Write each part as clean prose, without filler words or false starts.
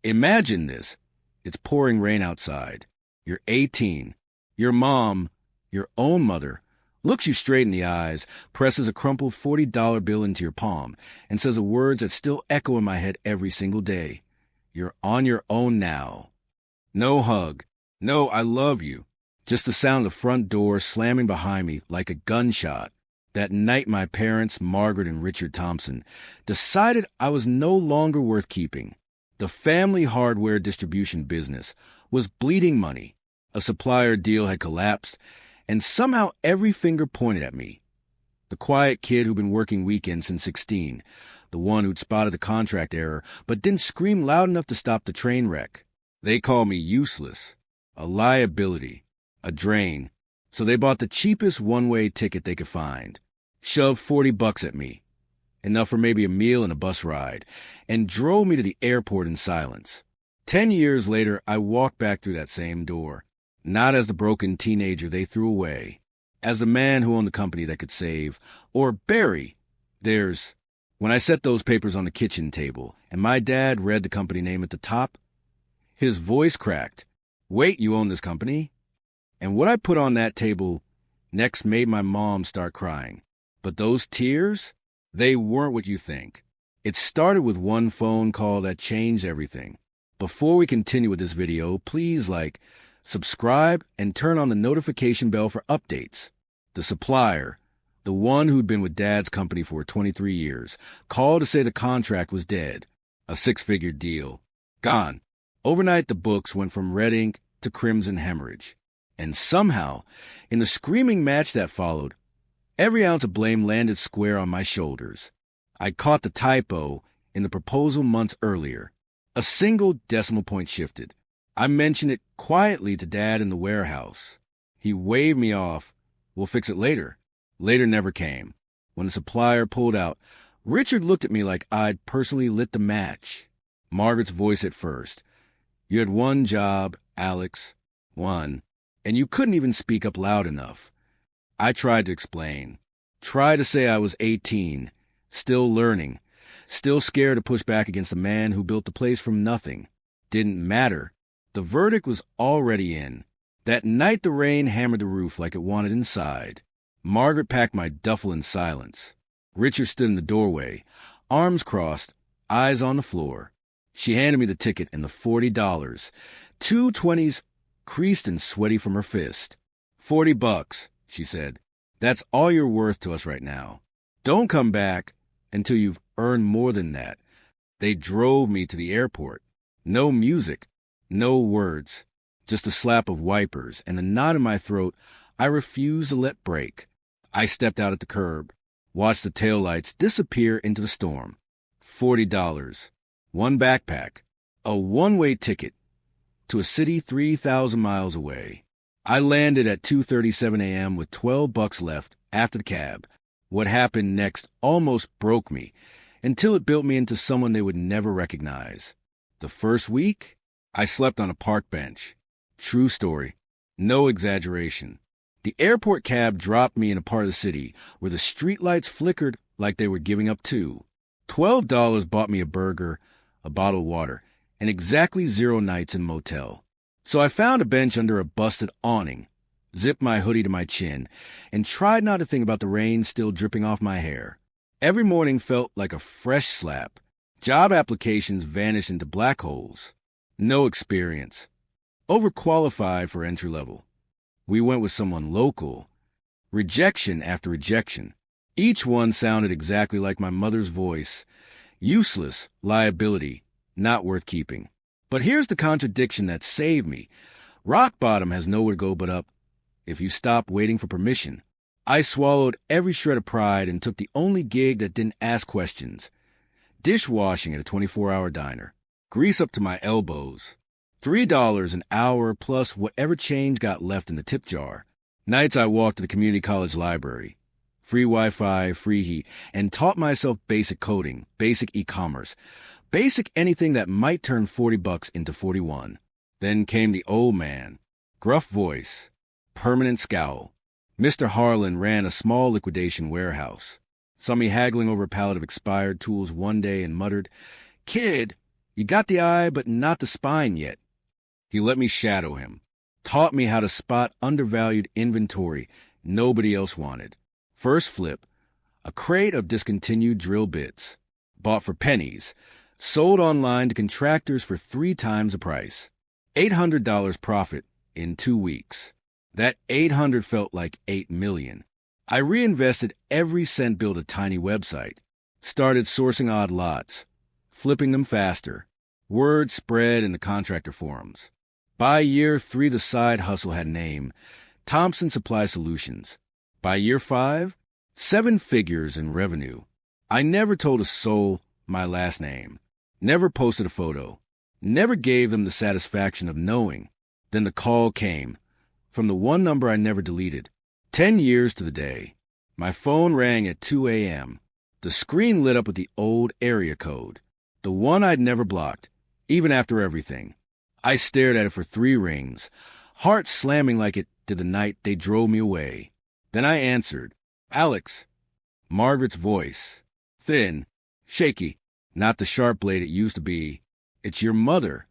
Imagine this. It's pouring rain outside. You're 18. Your mom, your own mother, looks you straight in the eyes, presses a crumpled $40 bill into your palm, and says the words that still echo in my head every single day. You're on your own now. No hug. No, I love you. Just the sound of the front door slamming behind me like a gunshot. That night my parents, Margaret and Richard Thompson, decided I was no longer worth keeping. The family hardware distribution business was bleeding money. A supplier deal had collapsed, and somehow every finger pointed at me. The quiet kid who'd been working weekends since 16, the one who'd spotted the contract error but didn't scream loud enough to stop the train wreck. They called me useless, a liability, a drain. So they bought the cheapest one-way ticket they could find, shoved $40 at me, enough for maybe a meal and a bus ride, and drove me to the airport in silence. 10 years later, I walked back through that same door, not as the broken teenager they threw away, as the man who owned the company that could save, or bury. When I set those papers on the kitchen table, and my dad read the company name at the top, his voice cracked. Wait, you own this company? And what I put on that table next made my mom start crying. But those tears, they weren't what you think. It started with one phone call that changed everything. Before we continue with this video, please subscribe, and turn on the notification bell for updates. The supplier, the one who'd been with Dad's company for 23 years, called to say the contract was dead. A six-figure deal. Gone. Overnight, the books went from red ink to crimson hemorrhage. And somehow, in the screaming match that followed, every ounce of blame landed square on my shoulders. I caught the typo in the proposal months earlier. A single decimal point shifted. I mentioned it quietly to Dad in the warehouse. He waved me off. We'll fix it later. Later never came. When the supplier pulled out, Richard looked at me like I'd personally lit the match. Margaret's voice at first. You had one job, Alex. One. And you couldn't even speak up loud enough. I tried to explain. Tried to say I was 18, still learning, still scared to push back against the man who built the place from nothing. Didn't matter. The verdict was already in. That night the rain hammered the roof like it wanted inside. Margaret packed my duffel in silence. Richard stood in the doorway, arms crossed, eyes on the floor. She handed me the ticket and the $40, two 20s creased and sweaty from her fist. $40, she said. That's all you're worth to us right now. Don't come back until you've earned more than that. They drove me to the airport. No music, no words, just a slap of wipers and a knot in my throat I refused to let break. I stepped out at the curb, watched the taillights disappear into the storm. $40, one backpack, a one-way ticket to a city 3,000 miles away. I landed at 2:37 a.m. with $12 left after the cab. What happened next almost broke me, until it built me into someone they would never recognize. The first week, I slept on a park bench. True story. No exaggeration. The airport cab dropped me in a part of the city where the streetlights flickered like they were giving up too. $12 bought me a burger, a bottle of water, and exactly 0 nights in a motel. So I found a bench under a busted awning, zipped my hoodie to my chin, and tried not to think about the rain still dripping off my hair. Every morning felt like a fresh slap. Job applications vanished into black holes. No experience. Overqualified for entry level. We went with someone local. Rejection after rejection. Each one sounded exactly like my mother's voice. Useless, liability, not worth keeping. But here's the contradiction that saved me. Rock bottom has nowhere to go but up if you stop waiting for permission. I swallowed every shred of pride and took the only gig that didn't ask questions. Dishwashing at a 24-hour diner. Grease up to my elbows. $3 an hour plus whatever change got left in the tip jar. Nights I walked to the community college library. Free Wi-Fi, free heat, and taught myself basic coding, basic e-commerce, basic anything that might turn $40 into 41. Then came the old man. Gruff voice. Permanent scowl. Mr. Harlan ran a small liquidation warehouse. Saw me haggling over a pallet of expired tools one day and muttered, "Kid, You got the eye, but not the spine yet. He let me shadow him, taught me how to spot undervalued inventory nobody else wanted. First flip, a crate of discontinued drill bits, bought for pennies, sold online to contractors for 3 times the price. $800 profit in 2 weeks. That 800 felt like 8 million. I reinvested every cent, built a tiny website, started sourcing odd lots, flipping them faster. Word spread in the contractor forums. By year 3, the side hustle had a name, Thompson Supply Solutions. By year 5, 7 figures in revenue. I never told a soul my last name, never posted a photo, never gave them the satisfaction of knowing. Then the call came, from the one number I never deleted. 10 years to the day. My phone rang at 2 a.m. The screen lit up with the old area code, the one I'd never blocked, even after everything. I stared at it for 3 rings, heart slamming like it did the night they drove me away. Then I answered. Alex. Margaret's voice. Thin, shaky, not the sharp blade it used to be. It's your mother.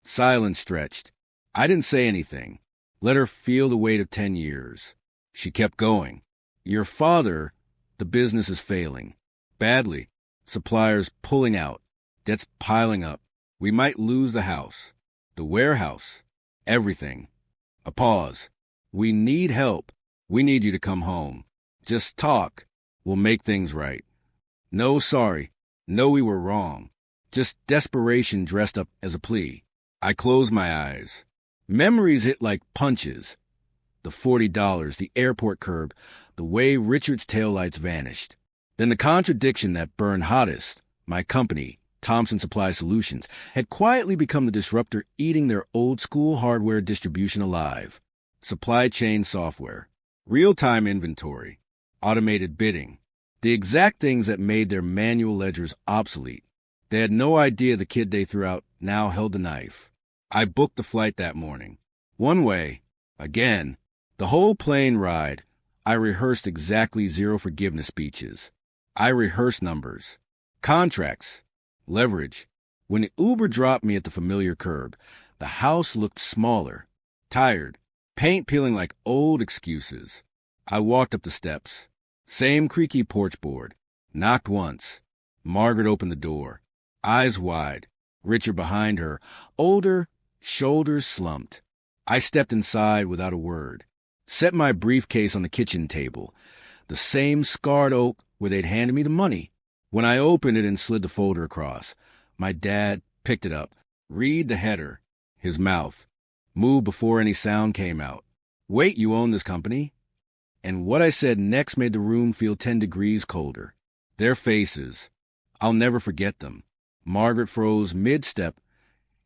Silence stretched. I didn't say anything. Let her feel the weight of 10 years. She kept going. Your father, the business is failing. Badly. Suppliers pulling out. Debts piling up. We might lose the house. The warehouse. Everything. A pause. We need help. We need you to come home. Just talk. We'll make things right. No, sorry. No, we were wrong. Just desperation dressed up as a plea. I closed my eyes. Memories hit like punches. The $40, the airport curb, the way Richard's taillights vanished. Then the contradiction that burned hottest. My company, Thompson Supply Solutions, had quietly become the disruptor, eating their old-school hardware distribution alive. Supply chain software, real-time inventory, automated bidding, the exact things that made their manual ledgers obsolete. They had no idea the kid they threw out now held the knife. I booked the flight that morning. One way, again. The whole plane ride, I rehearsed exactly 0 forgiveness speeches. I rehearsed numbers, contracts, leverage. When the Uber dropped me at the familiar curb, the house looked smaller, tired, paint peeling like old excuses. I walked up the steps. Same creaky porch board. Knocked once. Margaret opened the door. Eyes wide. Richard behind her. Older, shoulders slumped. I stepped inside without a word. Set my briefcase on the kitchen table. The same scarred oak where they'd handed me the money. When I opened it and slid the folder across, my dad picked it up. Read the header. His mouth moved before any sound came out. Wait, you own this company? And what I said next made the room feel 10 degrees colder. Their faces. I'll never forget them. Margaret froze mid-step,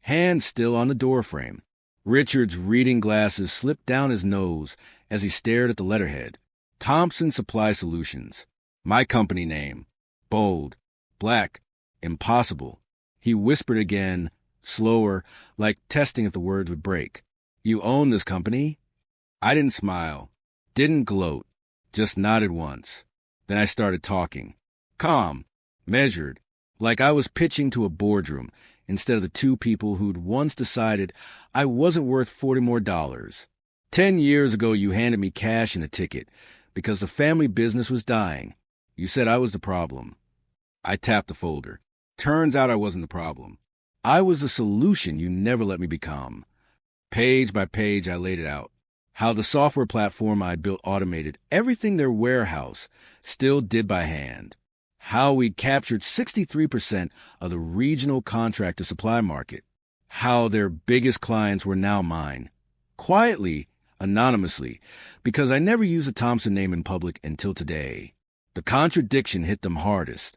hand still on the doorframe. Richard's reading glasses slipped down his nose as he stared at the letterhead. Thompson Supply Solutions. My company name. Bold. Black. Impossible. He whispered again, slower, like testing if the words would break. You own this company? I didn't smile. Didn't gloat. Just nodded once. Then I started talking. Calm. Measured. Like I was pitching to a boardroom instead of the 2 people who'd once decided I wasn't worth $40 more. 10 years ago, you handed me cash and a ticket because the family business was dying. You said I was the problem. I tapped the folder. Turns out I wasn't the problem. I was the solution you never let me become. Page by page, I laid it out. How the software platform I'd built automated everything their warehouse still did by hand. How we'd captured 63% of the regional contractor supply market. How their biggest clients were now mine. Quietly, anonymously, because I never used the Thompson name in public until today. The contradiction hit them hardest.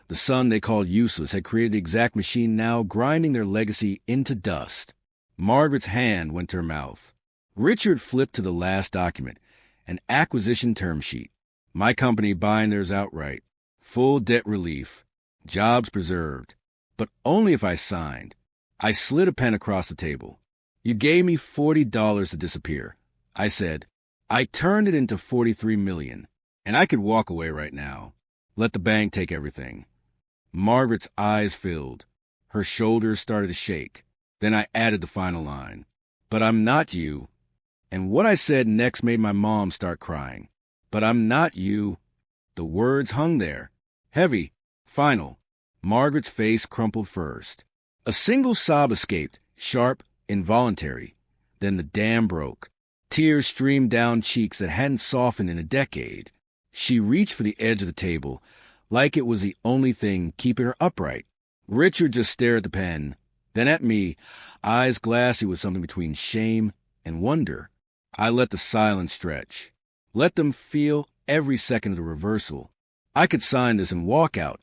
The son they called useless had created the exact machine now grinding their legacy into dust. Margaret's hand went to her mouth. Richard flipped to the last document, an acquisition term sheet. My company buying theirs outright. Full debt relief. Jobs preserved. But only if I signed. I slid a pen across the table. You gave me $40 to disappear. I said, I turned it into $43 million, and I could walk away right now. Let the bank take everything. Margaret's eyes filled. Her shoulders started to shake. Then I added the final line. But I'm not you. And what I said next made my mom start crying. But I'm not you. The words hung there. Heavy. Final. Margaret's face crumpled first. A single sob escaped, sharp, involuntary. Then the dam broke. Tears streamed down cheeks that hadn't softened in a decade. She reached for the edge of the table, like it was the only thing keeping her upright. Richard just stared at the pen, then at me, eyes glassy with something between shame and wonder. I let the silence stretch. Let them feel every second of the reversal. I could sign this and walk out.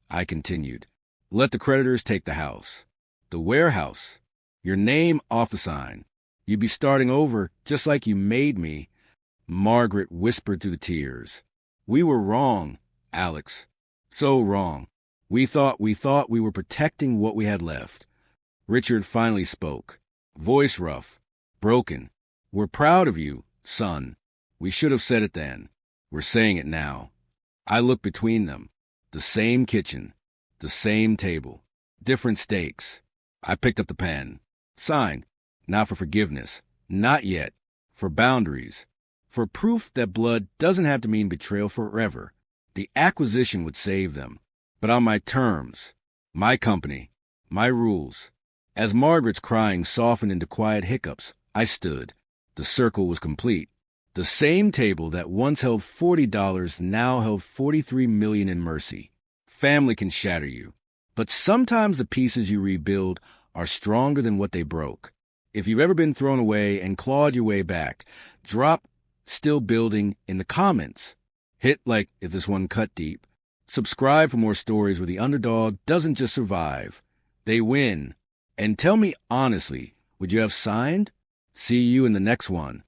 I continued. Let the creditors take the house. The warehouse. Your name off the sign. You'd be starting over just like you made me. Margaret whispered through the tears. We were wrong, Alex. So wrong. We thought we were protecting what we had left. Richard finally spoke. Voice rough. Broken. We're proud of you, son. We should have said it then. We're saying it now. I looked between them. The same kitchen. The same table. Different stakes. I picked up the pen. Signed. Not for forgiveness. Not yet. For boundaries. For proof that blood doesn't have to mean betrayal forever. The acquisition would save them. But on my terms. My company. My rules. As Margaret's crying softened into quiet hiccups, I stood. The circle was complete. The same table that once held $40 now held $43 million in mercy. Family can shatter you. But sometimes the pieces you rebuild are stronger than what they broke. If you've ever been thrown away and clawed your way back, drop "still building" in the comments. Hit like if this one cut deep. Subscribe for more stories where the underdog doesn't just survive. They win. And tell me honestly, would you have signed? See you in the next one.